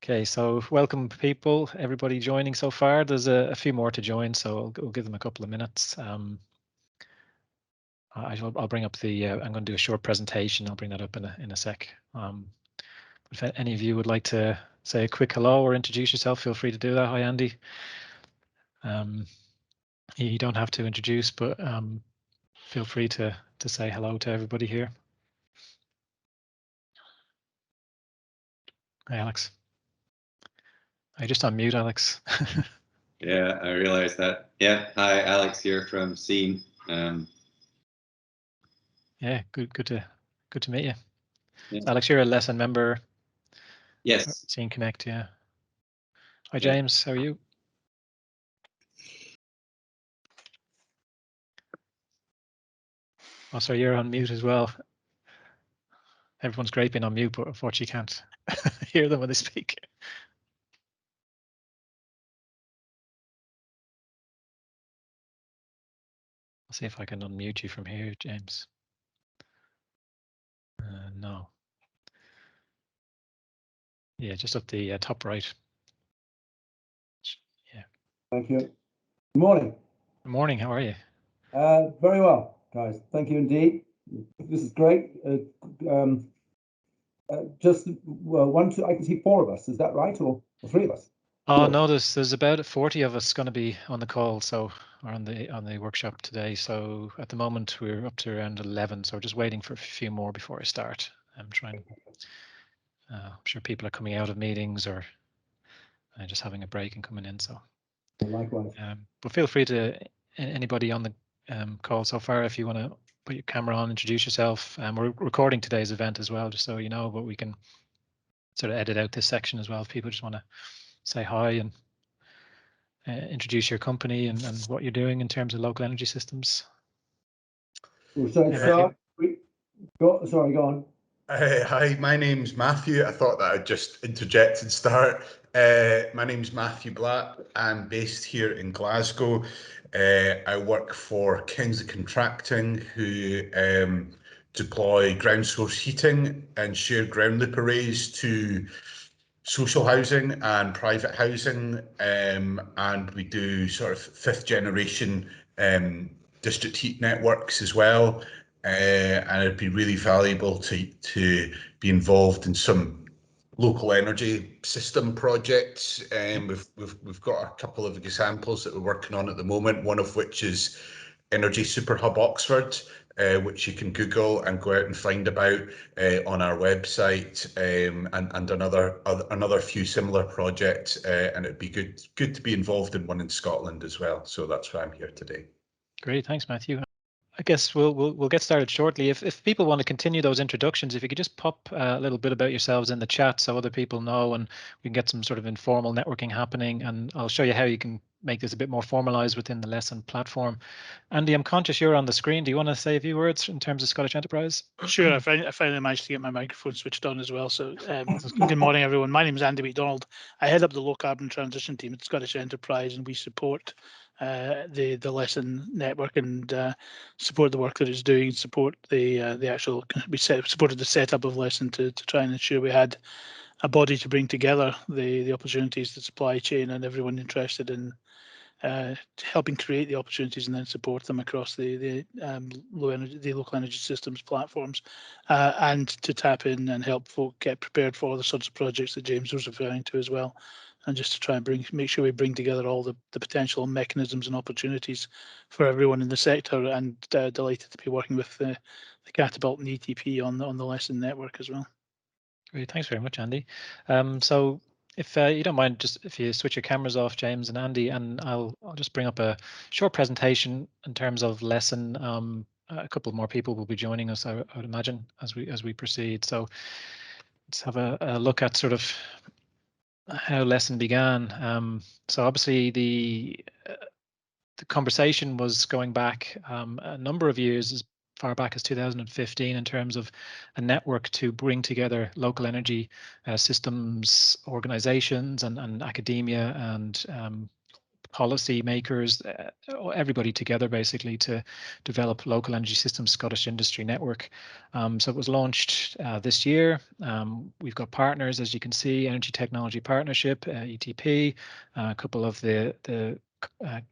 Okay, so welcome people, everybody joining so far. There's a few more to join, so we'll give them a couple of minutes. I'll bring up the, I'm going to do a short presentation. I'll bring that up in a sec. If any of you would like to say a quick hello or introduce yourself, feel free to do that. Hi, Andy. You don't have to introduce, but feel free to say hello to everybody here. Hi, Alex. Are you just on mute, Alex? Yeah, I realized that. Yeah, hi, Alex here from LESSIN. Yeah, good to meet you. Yeah. Alex, you're a lesson member. Yes. LESSIN Connect, yeah. Hi, James. How are you? Oh, sorry, you're on mute as well. Everyone's great being on mute, but unfortunately you can't hear them when they speak. I'll see if I can unmute you from here, James. No. Yeah, just up the top right. Yeah. Thank you. Good morning. Good morning. How are you? Very well, guys. Thank you indeed. This is great. Just one, two. I can see four of us. Is that right, or three of us? Oh no, there's about 40 of us going to be on the call, so or on the workshop today. So at the moment we're up to around 11. So we're just waiting for a few more before I start. I'm trying. I'm sure people are coming out of meetings or just having a break and coming in. So. Likewise. But feel free to anybody on the call so far, if you want to put your camera on, introduce yourself. We're recording today's event as well, just so you know, but we can sort of edit out this section as well if people just want to say hi and introduce your company and what you're doing in terms of local energy systems. Sorry, go on. Hi, my name's Matthew. I thought that I'd just interject and start. My name's Matthew Black. I'm based here in Glasgow. I work for Kingsley Contracting, who deploy ground source heating and shared ground loop arrays to social housing and private housing, and we do sort of fifth generation district heat networks as well. And it'd be really valuable to be involved in some local energy system projects. We've got a couple of examples that we're working on at the moment, one of which is Energy Super Hub Oxford, which you can Google and go out and find about on our website, and another few similar projects, and it'd be good to be involved in one in Scotland as well. So that's why I'm here today. Great, thanks, Matthew. I guess we'll get started shortly. If people want to continue those introductions, if you could just pop a little bit about yourselves in the chat so other people know, and we can get some sort of informal networking happening. And I'll show you how you can make this a bit more formalized within the LESSIN platform. Andy, I'm conscious you're on the screen. Do you want to say a few words in terms of Scottish Enterprise? Sure. I finally managed to get my microphone switched on as well. So good morning, everyone. My name is Andy McDonald. I head up the low carbon transition team at Scottish Enterprise, and we support the LESSIN network and support the work that it's doing, support the actual, supported the setup of LESSIN to try and ensure we had a body to bring together the opportunities, the supply chain, and everyone interested in helping create the opportunities and then support them across the local energy systems platforms, and to tap in and help folk get prepared for all the sorts of projects that James was referring to as well, and just to try and make sure we bring together all the potential mechanisms and opportunities for everyone in the sector. And delighted to be working with the Catapult and ETP on the LESSIN network as well. Great, thanks very much, Andy. So if you don't mind, just if you switch your cameras off, James and Andy, and I'll just bring up a short presentation in terms of LESSIN. A couple more people will be joining us, I would imagine, as we proceed. So let's have a look at sort of how LESSIN began. So obviously the conversation was going back a number of years, as far back as 2015, in terms of a network to bring together local energy systems organizations and academia and policy makers, everybody together basically to develop local energy systems Scottish industry network. So it was launched this year. We've got partners, as you can see, Energy Technology Partnership, ETP. A couple of the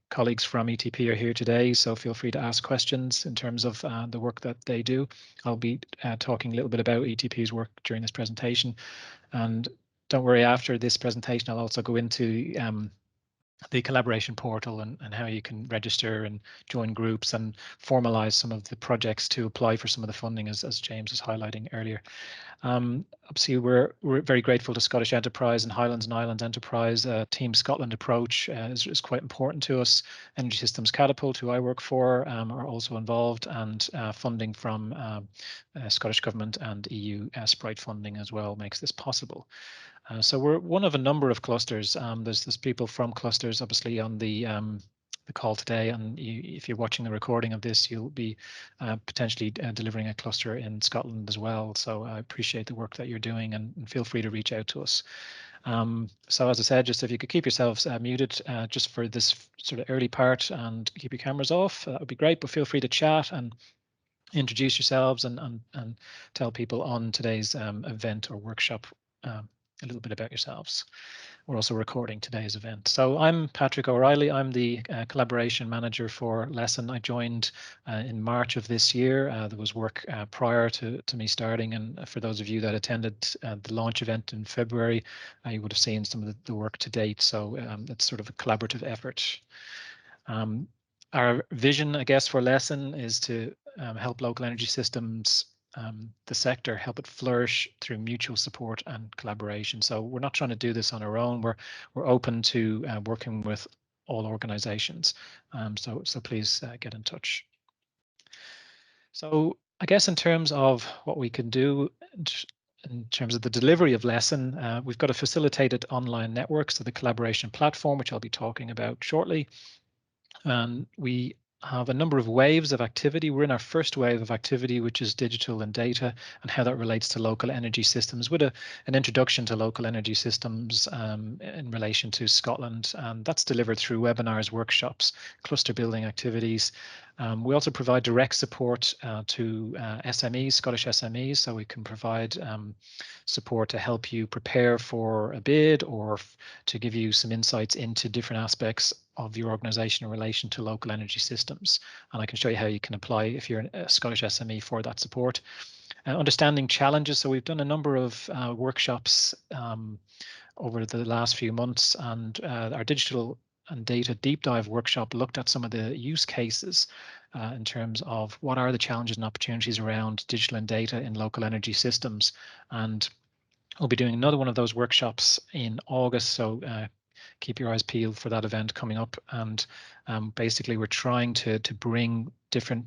colleagues from ETP are here today, so feel free to ask questions in terms of the work that they do. I'll be talking a little bit about ETP's work during this presentation, and don't worry, after this presentation I'll also go into the collaboration portal and how you can register and join groups and formalize some of the projects to apply for some of the funding, as James was highlighting earlier. Obviously, we're very grateful to Scottish Enterprise and Highlands and Islands Enterprise. Team Scotland approach is quite important to us. Energy Systems Catapult, who I work for, are also involved, and funding from Scottish Government and EU Sprite funding as well makes this possible. So we're one of a number of clusters. There's people from clusters obviously on the call today, and if you're watching the recording of this, you'll be potentially delivering a cluster in Scotland as well. So I appreciate the work that you're doing, and feel free to reach out to us. So as I said, just if you could keep yourselves muted just for this sort of early part and keep your cameras off, that would be great, but feel free to chat and introduce yourselves and tell people on today's event or workshop a little bit about yourselves. We're also recording today's event. So I'm Patrick O'Reilly. I'm the collaboration manager for LESSIN. I joined in March of this year. There was work prior to me starting, and for those of you that attended the launch event in February, you would have seen some of the work to date. So it's sort of a collaborative effort. Our vision, I guess, for LESSIN is to help local energy systems, the sector, help it flourish through mutual support and collaboration. So we're not trying to do this on our own. We're open to working with all organizations. So please get in touch. So I guess in terms of what we can do in terms of the delivery of LESSIN, we've got a facilitated online network, so the collaboration platform, which I'll be talking about shortly. And we have a number of waves of activity. We're in our first wave of activity, which is digital and data, and how that relates to local energy systems, with an introduction to local energy systems in relation to Scotland. And that's delivered through webinars, workshops, cluster building activities. We also provide direct support to SMEs, Scottish SMEs, so we can provide support to help you prepare for a bid, or to give you some insights into different aspects of your organization in relation to local energy systems. And I can show you how you can apply if you're a Scottish SME for that support. Understanding challenges. So we've done a number of workshops over the last few months, and our digital and data deep dive workshop looked at some of the use cases in terms of what are the challenges and opportunities around digital and data in local energy systems. And we'll be doing another one of those workshops in August, so keep your eyes peeled for that event coming up. And basically we're trying to bring different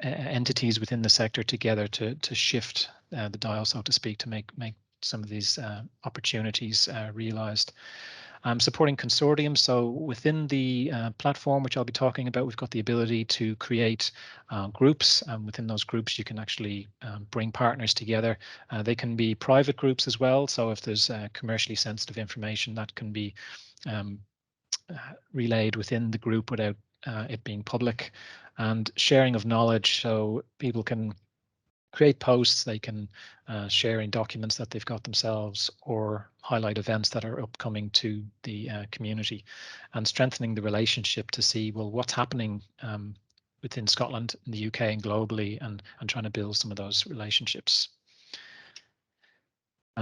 entities within the sector together to shift the dial, so to speak, to make some of these opportunities realized. Supporting consortiums. So within the platform, which I'll be talking about, we've got the ability to create groups. Within those groups, you can actually bring partners together. They can be private groups as well. So if there's commercially sensitive information, that can be relayed within the group without it being public. And sharing of knowledge, so people can create posts, they can share in documents that they've got themselves, or highlight events that are upcoming to the community, and strengthening the relationship to see, well, what's happening within Scotland, in the UK and globally, and trying to build some of those relationships.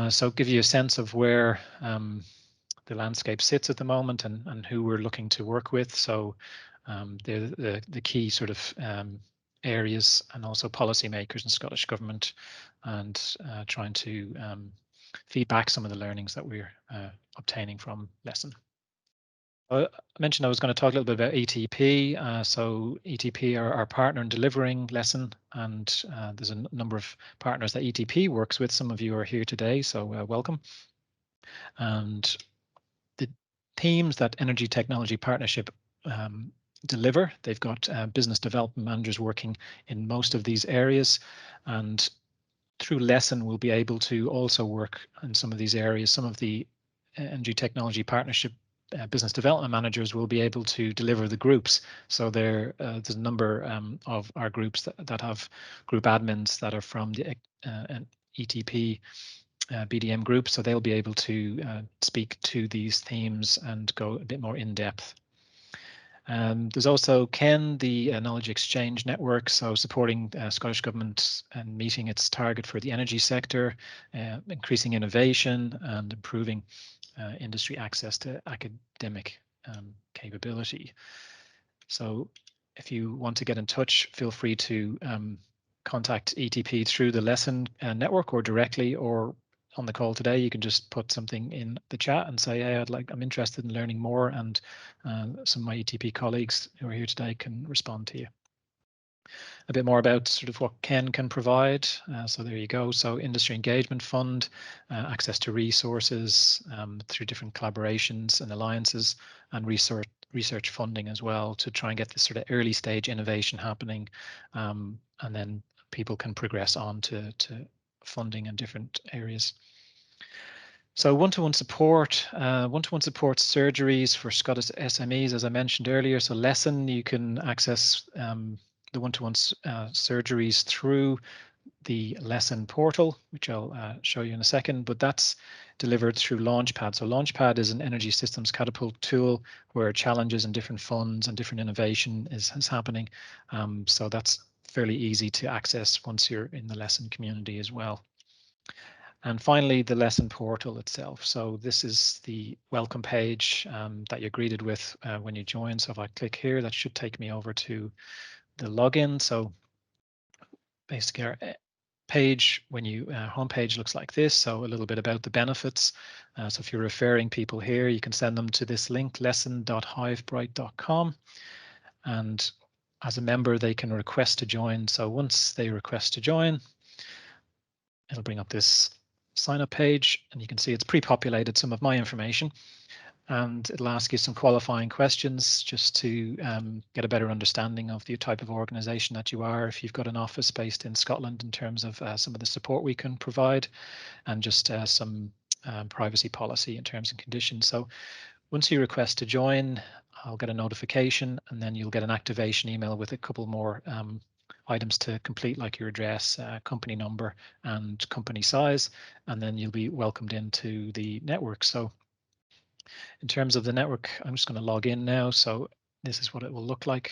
So give you a sense of where the landscape sits at the moment, and who we're looking to work with. So the key sort of areas, and also policymakers and Scottish Government, and trying to feed back some of the learnings that we're obtaining from LESSIN. I mentioned I was going to talk a little bit about ETP. So ETP are our partner in delivering LESSIN, and there's a number of partners that ETP works with. Some of you are here today, so welcome. And the teams that Energy Technology Partnership deliver, they've got business development managers working in most of these areas, and through LESSIN we'll be able to also work in some of these areas. Some of the Energy Technology Partnership business development managers will be able to deliver the groups. So there's a number of our groups that have group admins that are from the an ETP BDM group, so they'll be able to speak to these themes and go a bit more in depth. There's also Ken, the Knowledge Exchange Network, so supporting Scottish Government and meeting its target for the energy sector, increasing innovation and improving industry access to academic capability. So if you want to get in touch, feel free to contact ETP through the LESSIN network or directly, or on the call today, you can just put something in the chat and say, hey, I'm interested in learning more, and some of my ETP colleagues who are here today can respond to you. A bit more about sort of what Ken can provide. So there you go. So Industry Engagement Fund, access to resources through different collaborations and alliances, and research funding as well to try and get this sort of early stage innovation happening, and then people can progress on to funding in different areas. So one-to-one support, surgeries for Scottish SMEs, as I mentioned earlier. So LESSIN, you can access the one-to-one surgeries through the LESSIN portal, which I'll show you in a second, but that's delivered through Launchpad. So Launchpad is an energy systems catapult tool where challenges and different funds and different innovation is happening. So that's fairly easy to access once you're in the LESSIN community as well. And finally, the LESSIN portal itself. So this is the welcome page that you're greeted with when you join. So if I click here, that should take me over to the login. So basically our page, when you homepage looks like this. So a little bit about the benefits. So if you're referring people here, you can send them to this link, lesson.hivebright.com. And as a member, they can request to join. So once they request to join, it'll bring up this sign up page, and you can see it's pre-populated some of my information, and it'll ask you some qualifying questions just to get a better understanding of the type of organization that you are, if you've got an office based in Scotland, in terms of some of the support we can provide, and just some privacy policy and terms and conditions. So once you request to join, I'll get a notification, and then you'll get an activation email with a couple more items to complete, like your address, company number, and company size, and then you'll be welcomed into the network. So in terms of the network, I'm just going to log in now. So this is what it will look like.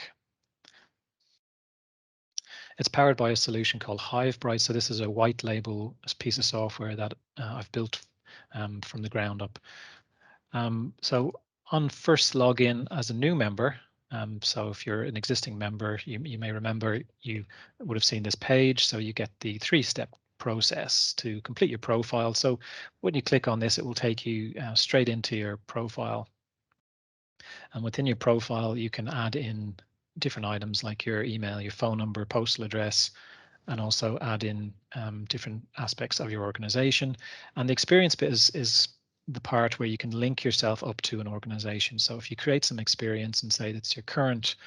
It's powered by a solution called HiveBright. So this is a white label piece of software that I've built from the ground up. So on first login as a new member, so if you're an existing member, you may remember you would have seen this page. So you get the 3-step process to complete your profile. So when you click on this, it will take you straight into your profile. And within your profile, you can add in different items like your email, your phone number, postal address, and also add in different aspects of your organization. And the experience bit is the part where you can link yourself up to an organization. So if you create some experience and say that's your current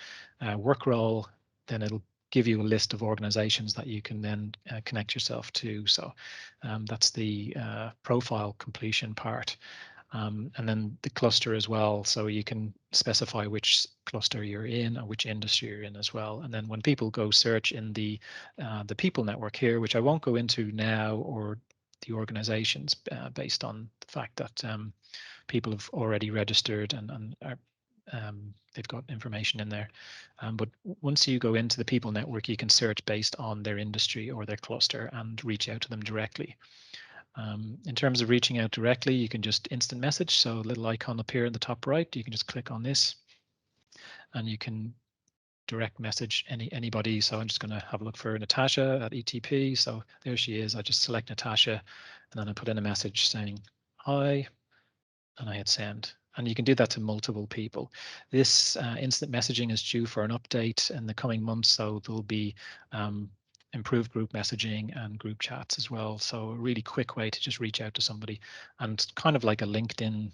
work role, then it'll give you a list of organizations that you can then connect yourself to. So that's the profile completion part. And then the cluster as well. So you can specify which cluster you're in or which industry you're in as well. And then when people go search in the people network here, which I won't go into now, or the organizations based on the fact that people have already registered and are, they've got information in there. But once you go into the people network, you can search based on their industry or their cluster and reach out to them directly. In terms of reaching out directly, you can just instant message. So a little icon up here in the top right, you can just click on this and you can direct message anybody. So I'm just going to have a look for Natasha at ETP. So there she is. I just select Natasha and then I put in a message saying hi, and I hit send. And you can do that to multiple people. This instant messaging is due for an update in the coming months. So there'll be improved group messaging and group chats as well. So a really quick way to just reach out to somebody, and kind of like a LinkedIn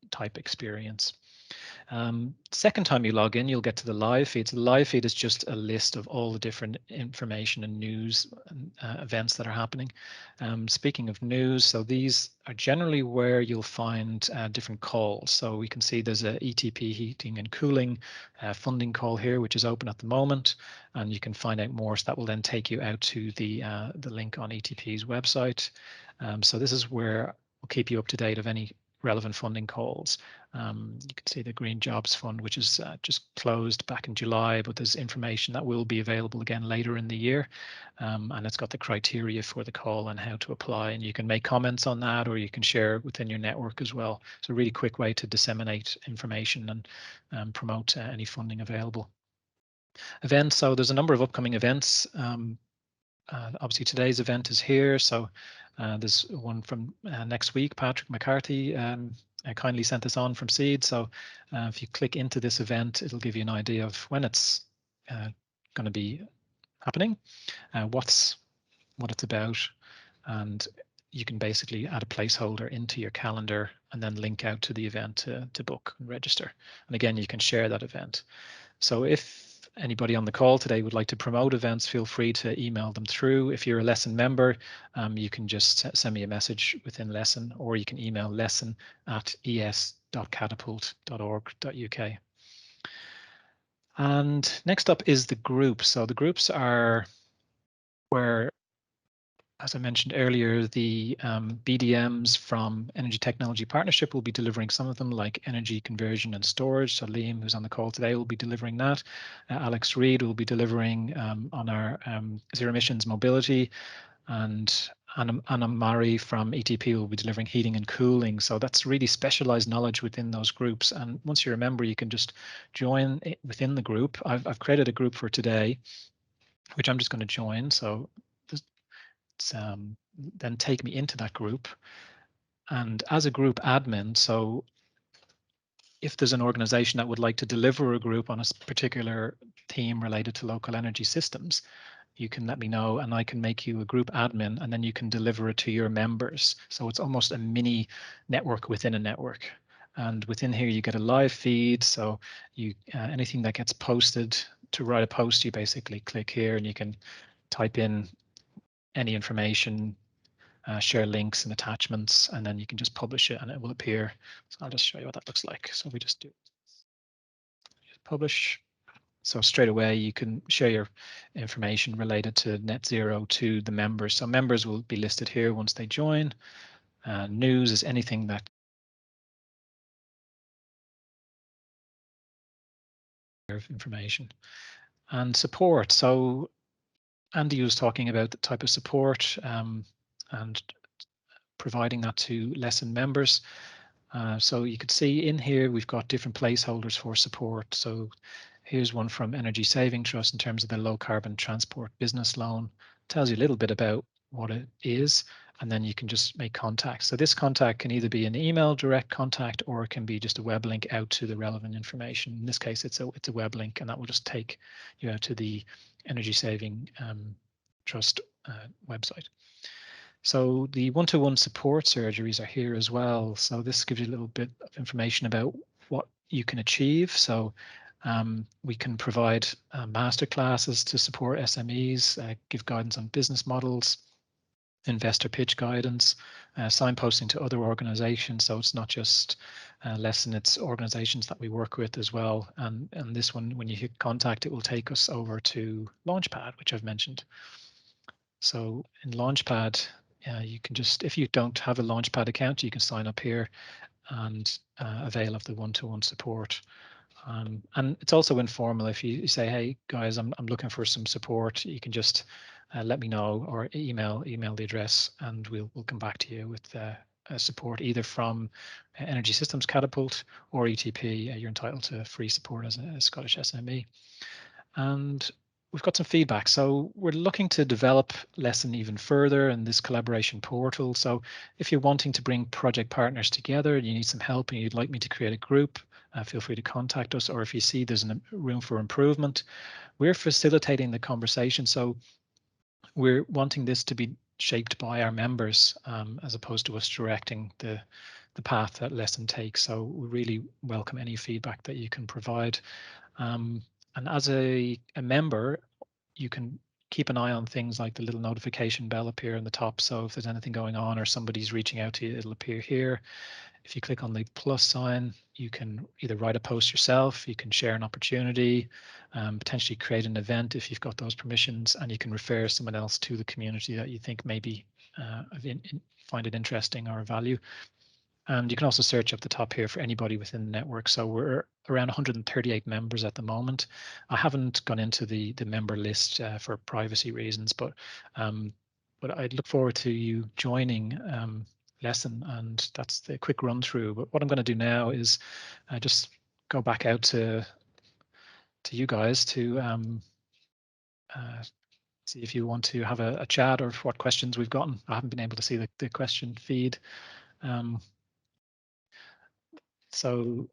type experience. Second time you log in, you'll get to the live feed. So the live feed is just a list of all the different information and news and events that are happening. Speaking of news, so these are generally where you'll find different calls. So we can see there's a ETP heating and cooling funding call here, which is open at the moment, and you can find out more. So that will then take you out to the link on ETP's website. So this is where we'll keep you up to date of any relevant funding calls. You can see the Green Jobs Fund, which is just closed back in July, but there's information that will be available again later in the year. And it's got the criteria for the call and how to apply. And you can make comments on that, or you can share it within your network as well. It's a really quick way to disseminate information and promote any funding available. Events, so there's a number of upcoming events. Obviously today's event is here, so there's one from next week. Patrick McCarthy kindly sent this on from Seed, so if you click into this event, it'll give you an idea of when it's going to be happening, what it's about, and you can basically add a placeholder into your calendar and then link out to the event to book and register. And again, you can share that event. So if anybody on the call today would like to promote events, feel free to email them through. If you're a Lesson member, you can just send me a message within Lesson, or you can email lesson@es.catapult.org.uk. And next up is the groups. So the groups are where, as I mentioned earlier, the BDMs from Energy Technology Partnership will be delivering some of them, like energy conversion and storage. So Liam, who's on the call today, will be delivering that. Alex Reid will be delivering on our zero emissions mobility, and Anna Mari from ETP will be delivering heating and cooling. So that's really specialized knowledge within those groups. And once you're a member, you can just join within the group. I've created a group for today, which I'm just going to join. So then take me into that group. And as a group admin, so if there's an organization that would like to deliver a group on a particular theme related to local energy systems, you can let me know and I can make you a group admin, and then you can deliver it to your members. So it's almost a mini network within a network. And within here, you get a live feed. So you anything that gets posted, to write a post, you basically click here and you can type in any information, share links and attachments, and then you can just publish it and it will appear. So I'll just show you what that looks like. So we just do publish. So straight away you can share your information related to net zero to the members. So members will be listed here once they join. News is anything that information, and support. So Andy was talking about the type of support and providing that to Lesson members. So you could see in here, we've got different placeholders for support. So here's one from Energy Saving Trust in terms of the low carbon transport business loan. Tells you a little bit about what it is, and then you can just make contact. So this contact can either be an email direct contact, or it can be just a web link out to the relevant information. In this case, it's a web link, and that will just take you out to the Energy Saving Trust website. So the one-to-one support surgeries are here as well. So this gives you a little bit of information about what you can achieve. So we can provide master classes to support SMEs, give guidance on business models, investor pitch guidance, signposting to other organizations. So it's not just Lesson, it's organizations that we work with as well. And this one, when you hit contact, it will take us over to Launchpad, which I've mentioned. So in Launchpad, you can just, if you don't have a Launchpad account, you can sign up here and avail of the one-to-one support. And it's also informal. If you say, hey guys, I'm looking for some support, you can just let me know, or email the address, and we'll come back to you with support either from Energy Systems Catapult or ETP. You're entitled to free support as a Scottish SME. And we've got some feedback. So we're looking to develop Lesson even further in this collaboration portal. So if you're wanting to bring project partners together and you need some help and you'd like me to create a group, feel free to contact us. Or if you see there's room for improvement, we're facilitating the conversation. So we're wanting this to be shaped by our members as opposed to us directing the the path that Lesson takes. So we really welcome any feedback that you can provide. And as a member, you can keep an eye on things like the little notification bell up here in the top. So if there's anything going on or somebody's reaching out to you, it'll appear here. If you click on the plus sign, you can either write a post yourself, you can share an opportunity, potentially create an event if you've got those permissions, and you can refer someone else to the community that you think maybe find it interesting or value. And you can also search up the top here for anybody within the network. So we're around 138 members at the moment. I haven't gone into the member list for privacy reasons, but I'd look forward to you joining Lesson, and that's the quick run through. But what I'm going to do now is just go back out to you guys to see if you want to have a chat or what questions we've gotten. I haven't been able to see the question feed. So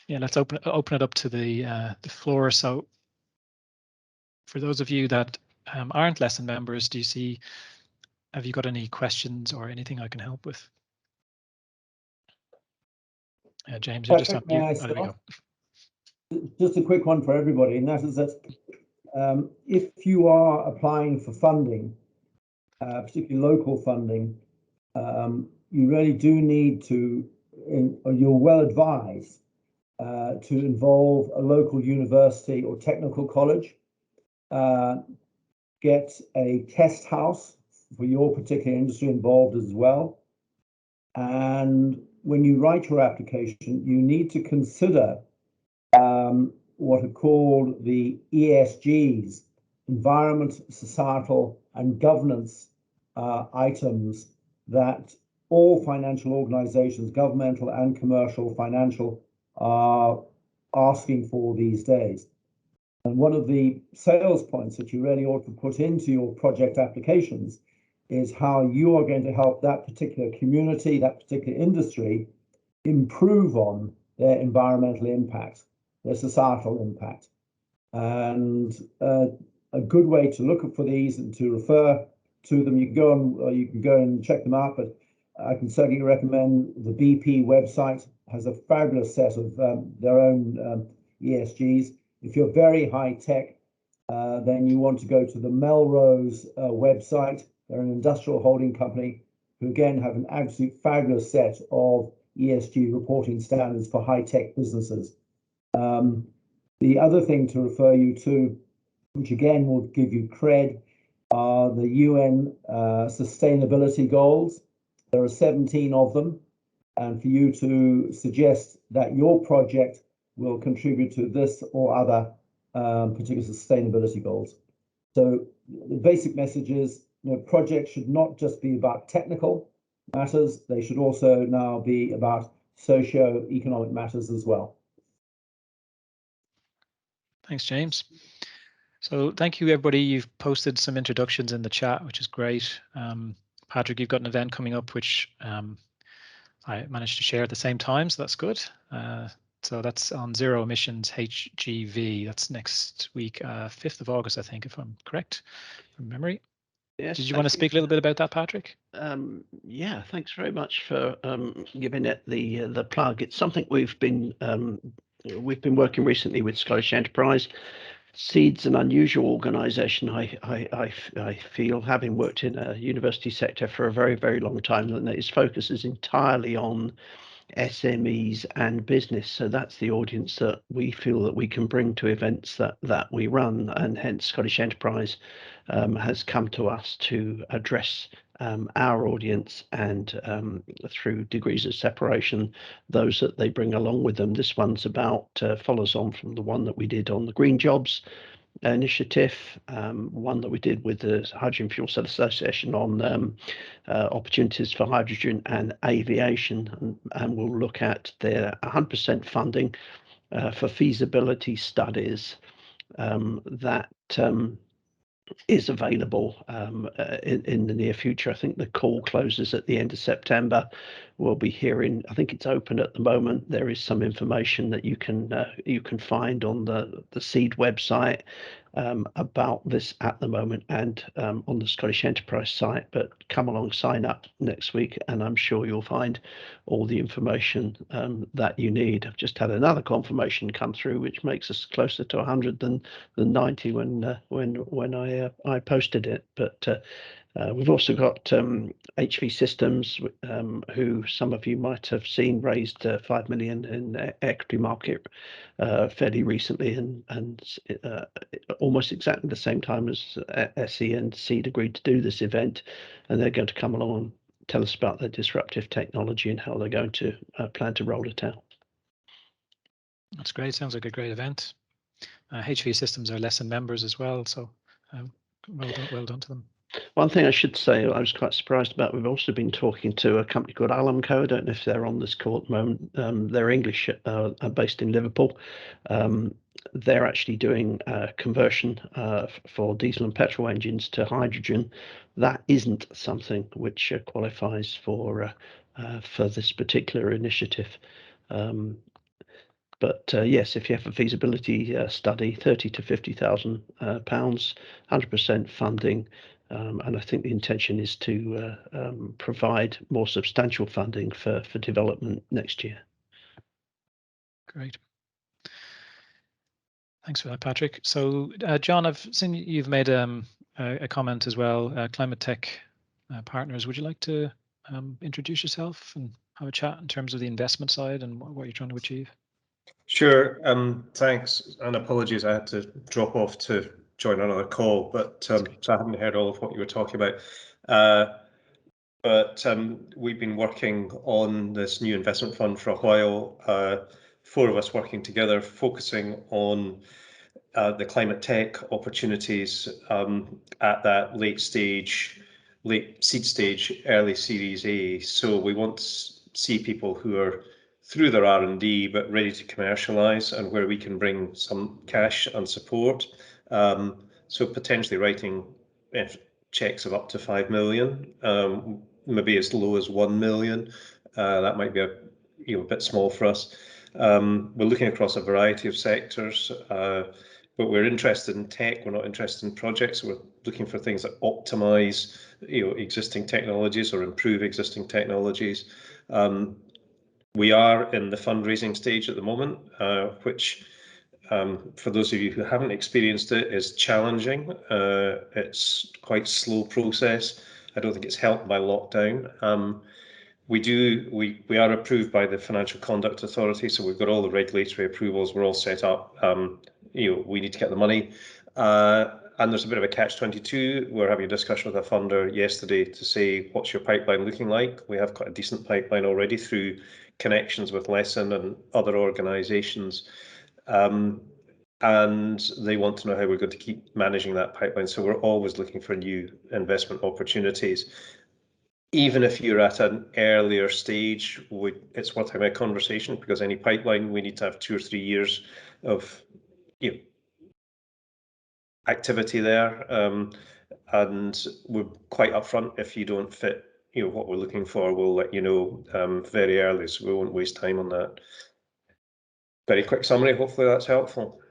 yeah, let's open it up to the floor. So for those of you that aren't Lesson members, have you got any questions or anything I can help with? James, you're just on mute. May I there we go. Just a quick one for everybody, and that is that if you are applying for funding, particularly local funding, you really do need to, or you're well advised to involve a local university or technical college. Get a test house for your particular industry involved as well. And when you write your application, you need to consider what are called the ESGs, environment, societal, and governance items that all financial organizations, governmental and commercial financial, are asking for these days. And one of the sales points that you really ought to put into your project applications is how you are going to help that particular community, that particular industry, improve on their environmental impact, their societal impact. And a good way to look for these and to refer to them, you can go and check them out, but I can certainly recommend the BP website has a fabulous set of their own ESGs. If you're very high tech, then you want to go to the Melrose website. They're an industrial holding company who again have an absolute fabulous set of ESG reporting standards for high tech businesses. The other thing to refer you to, which again will give you cred, are the UN sustainability goals. There are 17 of them, and for you to suggest that your project will contribute to this or other particular sustainability goals. So the basic message is, projects should not just be about technical matters, they should also now be about socio-economic matters as well. Thanks, James. So thank you, everybody. You've posted some introductions in the chat, which is great. Patrick, you've got an event coming up, which I managed to share at the same time, so that's good. So that's on zero emissions HGV. That's next week, 5th of August, I think, if I'm correct from memory. Yes, did you want to speak a little bit about that, Patrick? Yeah, thanks very much for giving it the plug. It's something we've been working recently with Scottish Enterprise. Seed's an unusual organisation, I feel, having worked in a university sector for a very, very long time, and its focus is entirely on SMEs and business. So that's the audience that we feel that we can bring to events that we run, and hence Scottish Enterprise has come to us to address our audience, and through degrees of separation, those that they bring along with them. This one's about follows on from the one that we did on the Green Jobs initiative, one that we did with the Hydrogen Fuel Cell Association on opportunities for hydrogen and aviation, and we'll look at their 100% funding for feasibility studies that is available in the near future. I think the call closes at the end of September. we'll be hearing. I think it's open at the moment. There is some information that you can find on the Seed website about this at the moment, and on the Scottish Enterprise site. But come along, sign up next week, and I'm sure you'll find all the information that you need. I've just had another confirmation come through, which makes us closer to 100 than 90 when I posted it. But we've also got HV Systems, who some of you might have seen raised 5 million in equity market fairly recently, and almost exactly the same time as SE and Seed agreed to do this event, and they're going to come along and tell us about their disruptive technology and how they're going to plan to roll it out. That's great. Sounds like a great event. HV Systems are LESSIN members as well, so well done to them. One thing I should say, I was quite surprised about, we've also been talking to a company called Alamco. I don't know if they're on this call at the moment. They're English, are based in Liverpool. They're actually doing conversion for diesel and petrol engines to hydrogen. That isn't something which qualifies for this particular initiative. But yes, if you have a feasibility study, 30 to 50,000 pounds, 100% funding, and I think the intention is to provide more substantial funding for development next year. Great. Thanks for that, Patrick. So, John, I've seen you've made a comment as well. Climate Tech Partners. Would you like to introduce yourself and have a chat in terms of the investment side and what you're trying to achieve? Sure. Thanks, and apologies, I had to drop off to join another call, but so I haven't heard all of what you were talking about. But we've been working on this new investment fund for a while. 4 of us working together, focusing on the climate tech opportunities at that late seed stage, early Series A. So we want to see people who are through their R&D but ready to commercialize, and where we can bring some cash and support. So potentially writing checks of up to 5 million, maybe as low as 1 million. That might be a bit small for us. We're looking across a variety of sectors, but we're interested in tech. We're not interested in projects. We're looking for things that optimize, existing technologies or improve existing technologies. We are in the fundraising stage at the moment, which, for those of you who haven't experienced it, is challenging. It's quite a slow process. I don't think it's helped by lockdown. We are approved by the Financial Conduct Authority, so we've got all the regulatory approvals. We're all set up. We need to get the money, and there's a bit of a catch-22. We're having a discussion with a funder yesterday to say, what's your pipeline looking like? We have quite a decent pipeline already through connections with LESSIN and other organisations, and they want to know how we're going to keep managing that pipeline. So we're always looking for new investment opportunities. Even if you're at an earlier stage, it's worth having a conversation, because any pipeline, we need to have 2 or 3 years of activity there, and we're quite upfront. If you don't fit what we're looking for, we'll let you know very early, so we won't waste time on that. Very quick summary, hopefully that's helpful.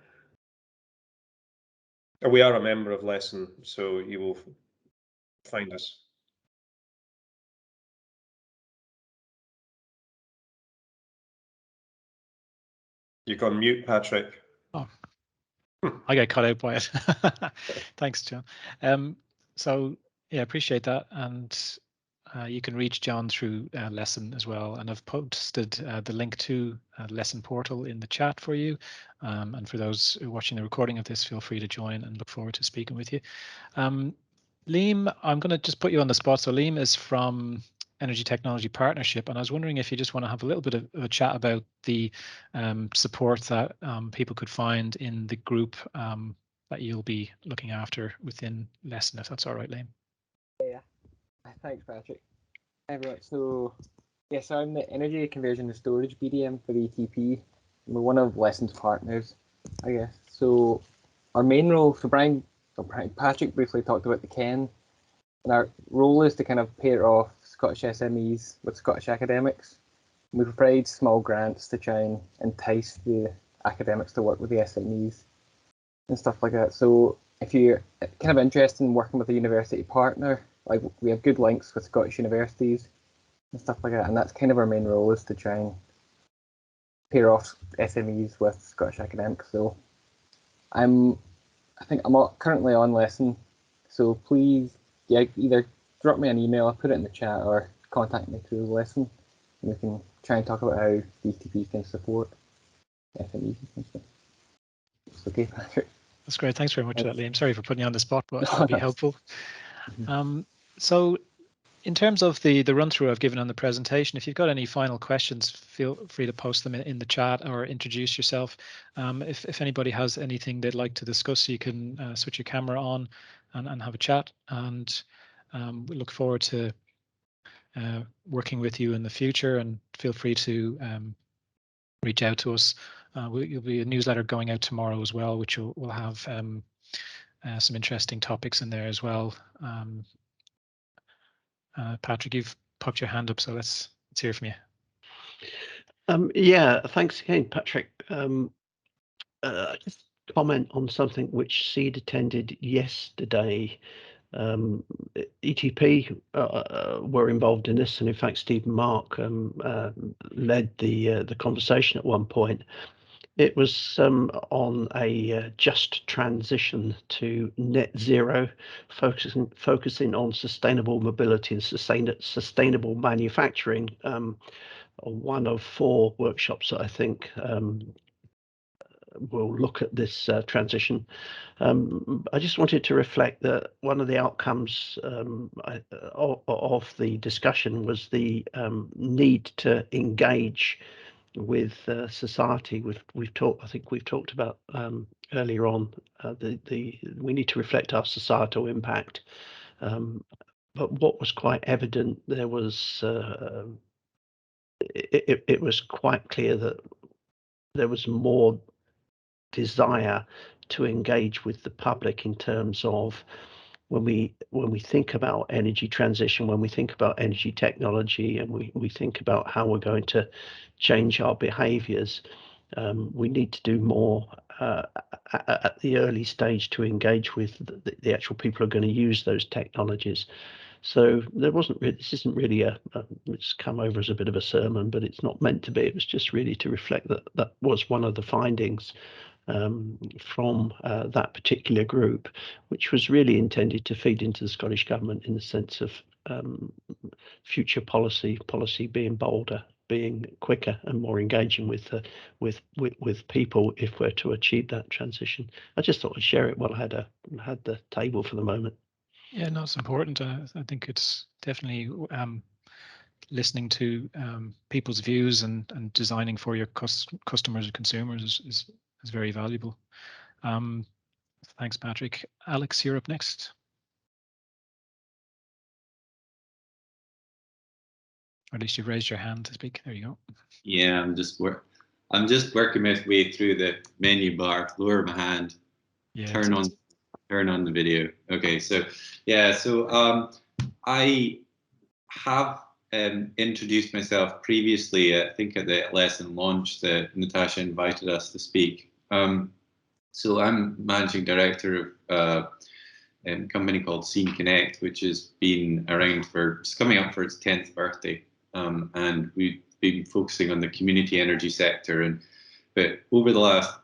We are a member of LESSIN, so you will find us. You've gone mute, Patrick. Oh, I got cut out by it. Thanks, John. So yeah, appreciate that, and you can reach John through LESSIN as well, and I've posted the link to LESSIN portal in the chat for you, and for those who are watching the recording of this, feel free to join, and look forward to speaking with you. Liam, I'm going to just put you on the spot. So Liam is from Energy Technology Partnership, and I was wondering if you just want to have a little bit of a chat about the support that people could find in the group that you'll be looking after within LESSIN, if that's all right, Liam. Yeah, thanks, Patrick. Everyone, so yes, I'm the Energy Conversion and Storage BDM for ETP. We're one of LESSIN's partners, I guess. So our main role, so Patrick briefly talked about the KEN And our role is to kind of pair off Scottish SMEs with Scottish academics. We provide small grants to try and entice the academics to work with the SMEs and stuff like that. So if you're kind of interested in working with a university partner, like we have good links with Scottish universities and stuff like that, and that's kind of our main role, is to try and pair off SMEs with Scottish academics. So I think I'm currently on LESSIN, so please, yeah, either drop me an email, I'll put it in the chat, or contact me through LESSIN, and we can try and talk about how DTP can support SMEs and stuff. It's okay, Patrick. That's great. Thanks very much for that, Liam. Sorry for putting you on the spot, but I thought No, it'd be helpful. So in terms of the run through I've given on the presentation, if you've got any final questions, feel free to post them in the chat or introduce yourself. If anybody has anything they'd like to discuss, you can switch your camera on and have a chat. And we look forward to working with you in the future, and feel free to reach out to us. You'll be a newsletter going out tomorrow as well, which will have some interesting topics in there as well. Patrick, you've popped your hand up, so let's hear from you. Yeah, thanks again, Patrick. Just comment on something which Seed attended yesterday. ETP were involved in this, and in fact, Stephen Mark led the conversation at one point. It was on a just transition to net zero, focusing on sustainable mobility and sustainable manufacturing. One of 4 workshops that I think will look at this transition. I just wanted to reflect that one of the outcomes of the discussion was the need to engage with society. I think we've talked about earlier on we need to reflect our societal impact. But what was quite evident, there was it was quite clear that there was more desire to engage with the public in terms of when we think about energy transition, when we think about energy technology, and we think about how we're going to change our behaviors, we need to do more at the early stage to engage with the actual people who are going to use those technologies. So there wasn't really, this isn't really it's come over as a bit of a sermon, but it's not meant to be. It was just really to reflect that that was one of the findings from that particular group, which was really intended to feed into the Scottish Government in the sense of future policy being bolder, being quicker and more engaging with people if we're to achieve that transition. I just thought I'd share it while I had the table for the moment. Yeah, no, it's important. I think it's definitely listening to people's views and designing for your customers and consumers is very valuable. Thanks, Patrick. Alex, you're up next. Or at least you've raised your hand to speak. There you go. Yeah, I'm just working my way through the menu bar. Lower my hand. Yeah, turn on the video. Okay, so yeah, so I have introduced myself previously. I think at the LESSIN launch that Natasha invited us to speak. So I'm managing director of a company called Scene Connect, which has been around it's coming up for its 10th birthday. And we've been focusing on the community energy sector. But over the last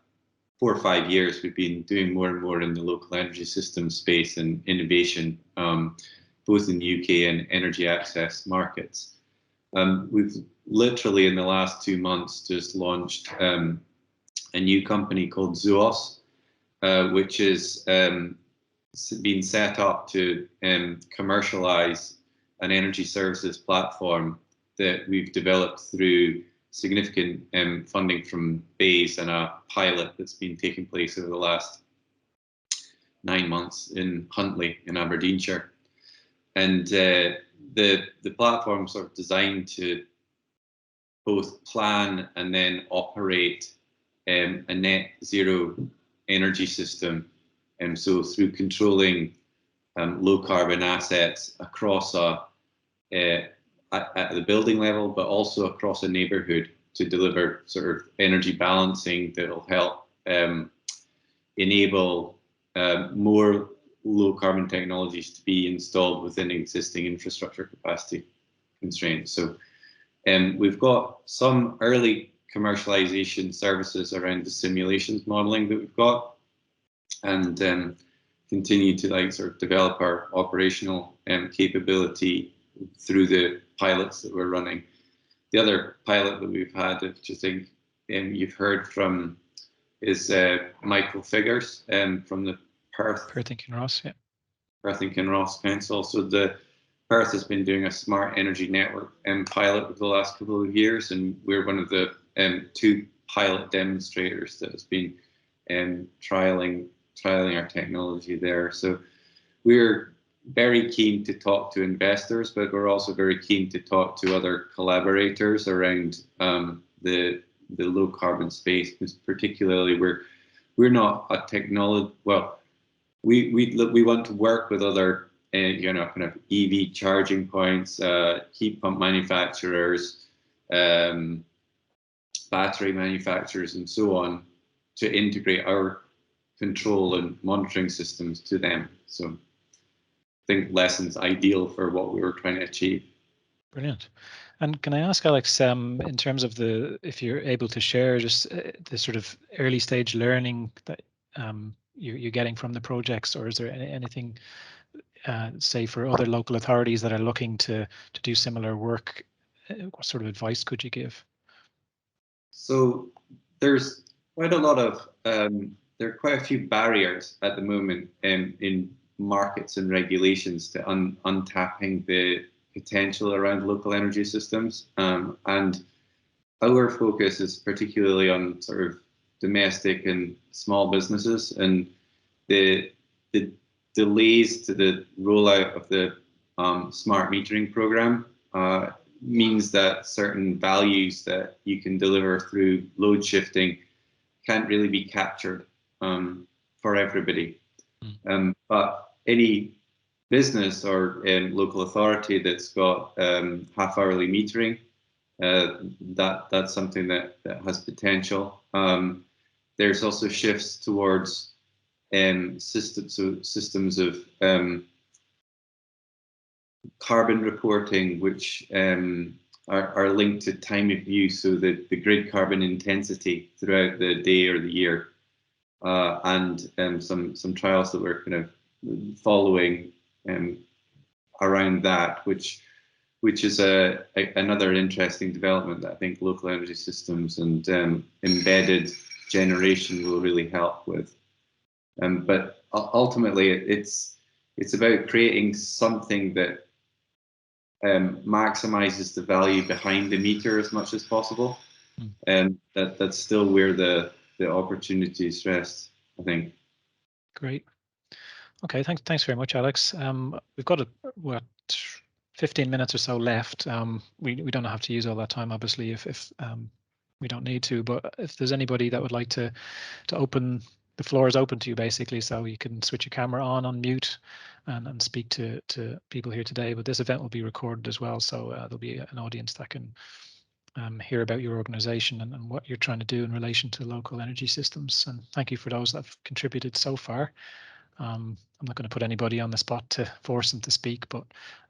4 or 5 years, we've been doing more and more in the local energy system space and innovation, both in the UK and energy access markets. We've literally in the last 2 months just launched a new company called Zoos, which is been set up to commercialize an energy services platform that we've developed through significant funding from BASE and a pilot that's been taking place over the last 9 months in Huntly in Aberdeenshire. And the platform sort of designed to both plan and then operate a net zero energy system. So through controlling low carbon assets across at the building level, but also across a neighborhood to deliver sort of energy balancing that will help enable more low carbon technologies to be installed within existing infrastructure capacity constraints. So we've got some early commercialization services around the simulations modeling that we've got, and continue to sort of develop our operational capability through the pilots that we're running. The other pilot that we've had, which I think you've heard from, is Michael Figures from the Perth and Kinross, yeah. Perth and Kinross Council. So the Perth has been doing a smart energy network pilot over the last couple of years, and we're one of the 2 pilot demonstrators that has been trialing our technology there. So we're very keen to talk to investors, but we're also very keen to talk to other collaborators around the low carbon space, because particularly we're not a technology. Well, we want to work with other kind of EV charging points, heat pump manufacturers, battery manufacturers, and so on, to integrate our control and monitoring systems to them. So I think LESSIN's ideal for what we were trying to achieve. Brilliant. And can I ask, Alex, in terms of if you're able to share just the sort of early stage learning that you're getting from the projects, or is there anything, say, for other local authorities that are looking to do similar work? What sort of advice could you give? So there's quite a lot of there are quite a few barriers at the moment in markets and regulations to untapping the potential around local energy systems, and our focus is particularly on sort of domestic and small businesses, and the delays to the rollout of the smart metering program means that certain values that you can deliver through load shifting can't really be captured for everybody. But any business or local authority that's got half-hourly metering, that's something that has potential. There's also shifts towards systems of carbon reporting, which are linked to time of use, so that the grid carbon intensity throughout the day or the year, and some trials that we're kind of following around that, which is another interesting development that I think local energy systems and embedded generation will really help with. But ultimately, it's about creating something that maximizes the value behind the meter as much as possible, and that's still where the opportunities rest, I think. Great. Okay, thanks very much, Alex. We've got 15 minutes or so left. We don't have to use all that time, obviously, if we don't need to. But if there's anybody that would like to open, the floor is open to you, basically, so you can switch your camera on mute, and speak to people here today. But this event will be recorded as well, so there'll be an audience that can hear about your organization and what you're trying to do in relation to local energy systems. And thank you for those that have contributed so far. I'm not going to put anybody on the spot to force them to speak, but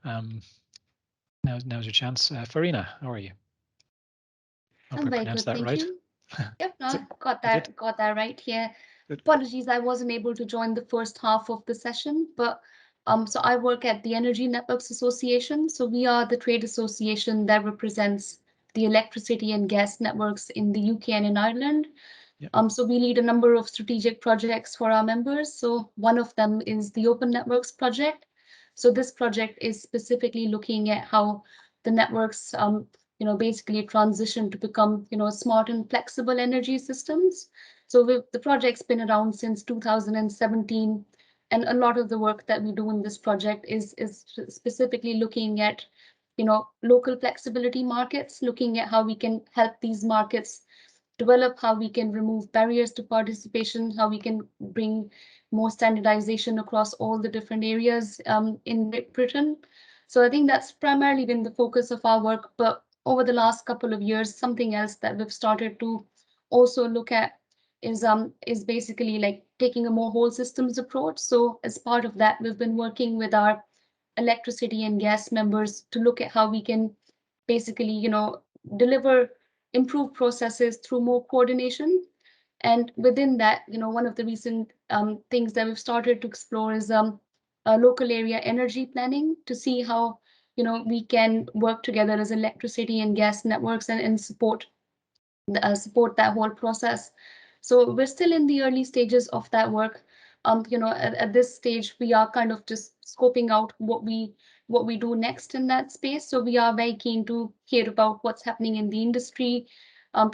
now's your chance. Farina, how are you? I'm very good, thank right. you. Yep, no, got that right here. Good. Apologies, I wasn't able to join the first half of the session, but so I work at the Energy Networks Association. So we are the trade association that represents the electricity and gas networks in the UK and in Ireland. Yep. So we lead a number of strategic projects for our members. So one of them is the Open Networks project. So this project is specifically looking at how the networks basically transition to become, smart and flexible energy systems. So the project's been around since 2017, and a lot of the work that we do in this project is specifically looking at, local flexibility markets, looking at how we can help these markets develop, how we can remove barriers to participation, how we can bring more standardization across all the different areas in Great Britain. So I think that's primarily been the focus of our work. But over the last couple of years, something else that we've started to also look at is basically like taking a more whole systems approach. So as part of that, we've been working with our electricity and gas members to look at how we can basically, you know, deliver improved processes through more coordination. And within that, you know, one of the recent things that we've started to explore is local area energy planning to see how, you know, we can work together as electricity and gas networks and support that whole process. So we're still in the early stages of that work. You know, at this stage, we are kind of just scoping out what we do next in that space. So we are very keen to hear about what's happening in the industry.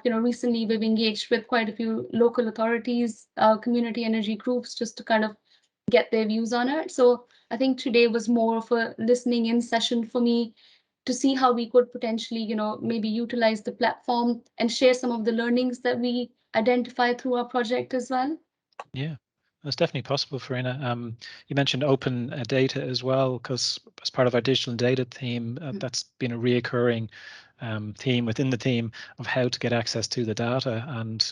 You know, recently we've engaged with quite a few local authorities, community energy groups, just to kind of get their views on it. So I think today was more of a listening in session for me to see how we could potentially, you know, maybe utilize the platform and share some of the learnings that we identify through our project as well. Yeah, that's definitely possible, Farina. You mentioned open data as well, because as part of our digital data theme, that's been a reoccurring theme within the team of how to get access to the data, and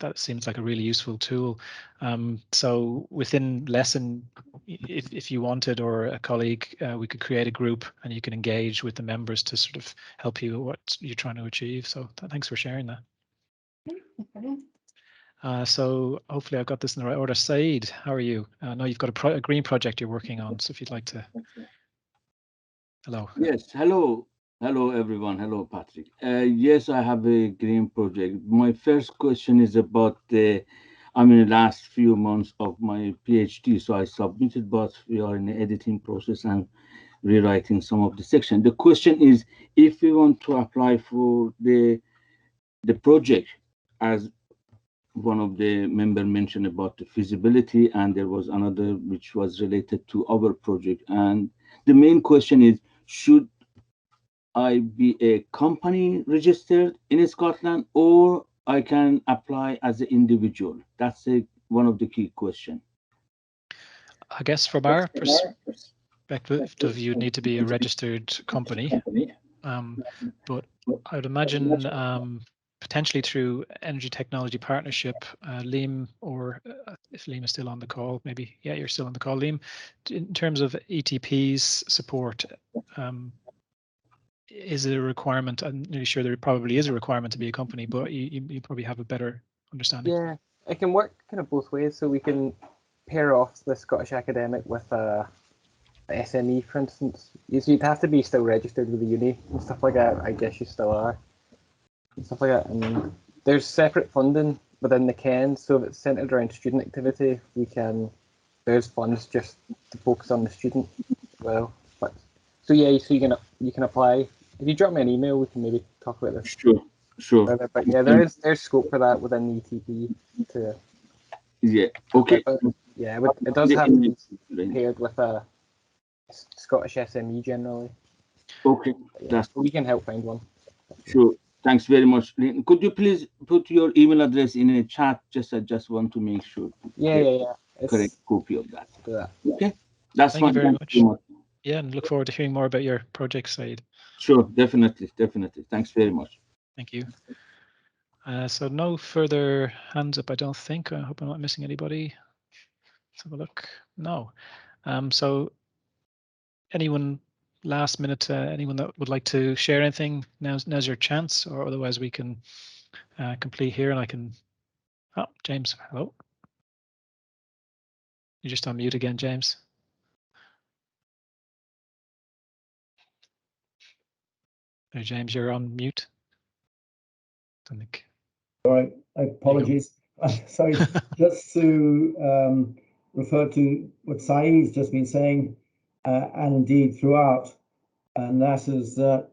that seems like a really useful tool. So within LESSIN, if you wanted, or a colleague, we could create a group and you can engage with the members to sort of help you what you're trying to achieve. So thanks for sharing that. So hopefully I've got this in the right order. Saeed, how are you? I know you've got a green project you're working on, so if you'd like to. Hello. Yes, hello. Hello, everyone. Hello, Patrick. Yes, I have a green project. My first question is about I'm in the last few months of my PhD, so I submitted, but we are in the editing process and rewriting some of the section. The question is, if we want to apply for the project, as one of the member mentioned about the feasibility, and there was another which was related to our project. And the main question is, should I be a company registered in Scotland, or I can apply as an individual? That's one of the key questions. I guess from our perspective, you need to be a registered company, but I would imagine potentially through Energy Technology Partnership, Liam, or if Liam is still on the call, maybe, yeah, you're still on the call, Liam. In terms of ETP's support, is it a requirement? I'm nearly sure there probably is a requirement to be a company, but you probably have a better understanding. Yeah, it can work kind of both ways. So we can pair off the Scottish academic with a SME, for instance. You'd have to be still registered with the uni and stuff like that. I guess you still are. And stuff like that. And there's separate funding within the CAN, so if it's centered around student activity, there's funds just to focus on the student as well. But so yeah, so you can apply. If you drop me an email, we can maybe talk about this. Sure. But yeah, there's scope for that within the ETP to. Yeah. Okay. But yeah, it does have to be paired with a Scottish SME generally. Okay, yeah, we can help find one. Sure. Thanks very much. Could you please put your email address in a chat? I just want to make sure. Yeah. Correct copy of that. Yeah. Okay. That's Thank fine. you very much. Yeah, and look forward to hearing more about your project, Saeed. Sure, definitely. Thanks very much. Thank you. So no further hands up, I don't think. I hope I'm not missing anybody. Let's have a look. No. So anyone last minute, anyone that would like to share anything, now's your chance, or otherwise we can complete here and I can. Oh, James, hello. You're just on mute again, James. Hey, James, you're on mute. I think. All right, apologies. Sorry, just to refer to what Saeed's just been saying, and indeed throughout, and that is that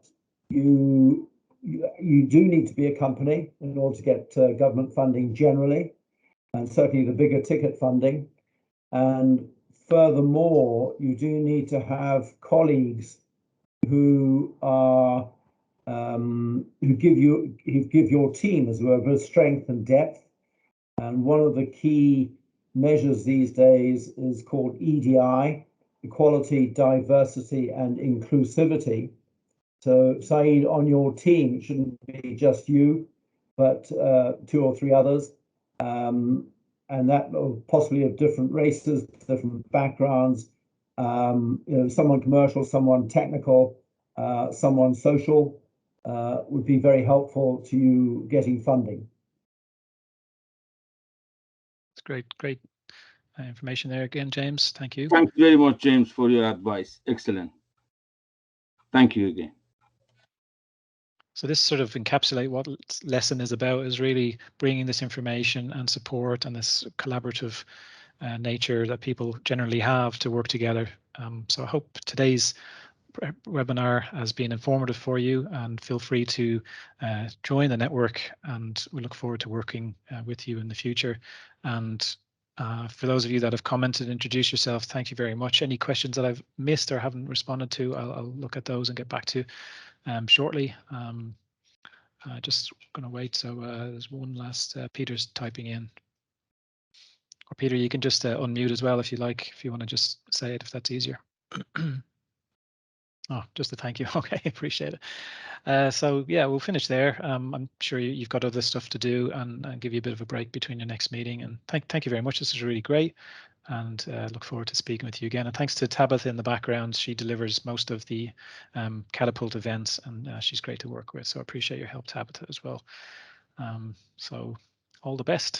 you do need to be a company in order to get government funding generally, and certainly the bigger ticket funding. And furthermore, you do need to have colleagues who are who give your team as well both strength and depth. And one of the key measures these days is called EDI, Equality, Diversity and Inclusivity. So Saeed, on your team, it shouldn't be just you, but 2 or 3 others, and that possibly of different races, different backgrounds, someone commercial, someone technical, someone social, would be very helpful to you getting funding. It's great information there again, James. Thank you. Thank you very much, James, for your advice. Excellent. Thank you again. So this sort of encapsulate what LESSIN is about, is really bringing this information and support and this collaborative nature that people generally have to work together. So I hope today's webinar has been informative for you, and feel free to join the network, and we look forward to working with you in the future. And for those of you that have commented, introduce yourself, thank you very much. Any questions that I've missed or haven't responded to, I'll look at those and get back to shortly. Just going to wait. So there's one last, Peter's typing in. Or Peter, you can just unmute as well if you like, if you want to just say it, if that's easier. Oh, just a thank you. Okay, appreciate it. So yeah, we'll finish there. I'm sure you've got other stuff to do, and give you a bit of a break between your next meeting. And thank you very much. This is really great, and look forward to speaking with you again. And thanks to Tabitha in the background. She delivers most of the Catapult events, and she's great to work with. So I appreciate your help, Tabitha, as well. So all the best.